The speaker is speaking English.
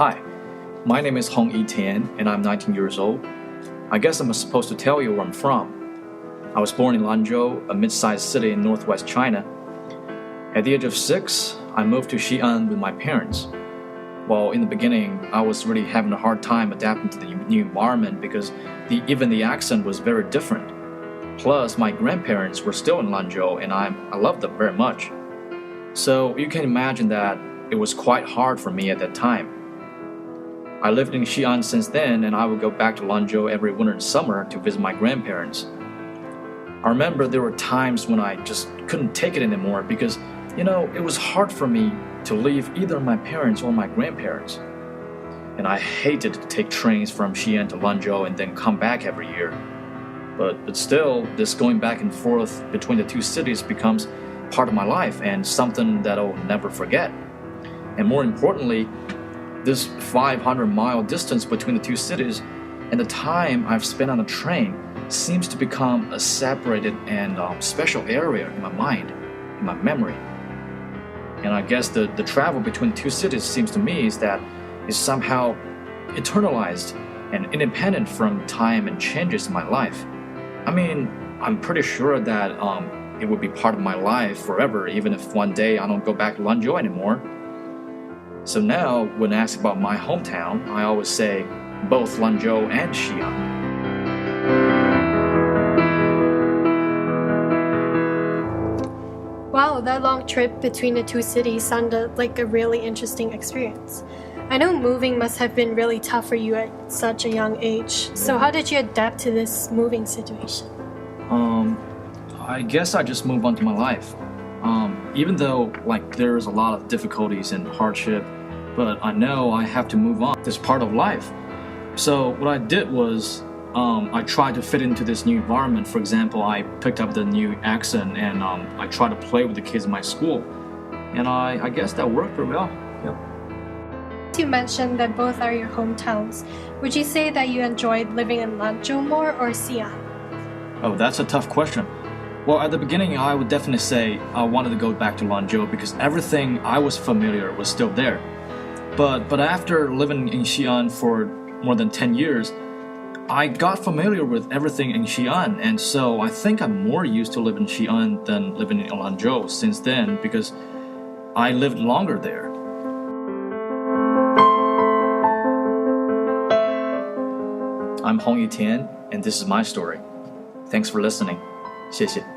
Hi, my name is Hongyi and I'm 19 years old. I guess I'm supposed to tell you where I'm from. I was born in Lanzhou, a mid-sized city in northwest China. At the age of 6, I moved to Xi'an with my parents. Well, in the beginning, I was really having a hard time adapting to the new environment because even the accent was very different. Plus, my grandparents were still in Lanzhou and I loved them very much. So you can imagine that it was quite hard for me at that time. I lived in Xi'an since then, and I would go back to Lanzhou every winter and summer to visit my grandparents. I remember there were times when I just couldn't take it anymore because, it was hard for me to leave either my parents or my grandparents. And I hated to take trains from Xi'an to Lanzhou and then come back every year. But still, this going back and forth between the two cities becomes part of my life and something that I'll never forget. And more importantly, this 500-mile distance between the two cities and the time I've spent on a train seems to become a separated and special area in my mind, in my memory. And I guess the travel between two cities seems to me is somehow eternalized and independent from time and changes in my life. I mean, I'm pretty sure that it would be part of my life forever, even if one day I don't go back to Lanzhou anymore. So now, when asked about my hometown, I always say both Lanzhou and Xi'an. Wow, that long trip between the two cities sounded like a really interesting experience. I know moving must have been really tough for you at such a young age. So how did you adapt to this moving situation? I guess I just moved on to my life. Even though there's a lot of difficulties and hardship, but I know I have to move on. It's part of life. So what I did was I tried to fit into this new environment. For example, I picked up the new accent and I tried to play with the kids in my school. And I guess that worked pretty well. Yep. You mentioned that both are your hometowns. Would you say that you enjoyed living in Lanzhou more or Xi'an? Oh, that's a tough question. Well, at the beginning, I would definitely say I wanted to go back to Lanzhou because everything I was familiar was still there. But after living in Xi'an for more than 10 years, I got familiar with everything in Xi'an, and so I think I'm more used to living in Xi'an than living in Lanzhou since then because I lived longer there. I'm Hongyi, and this is my story. Thanks for listening. 谢谢。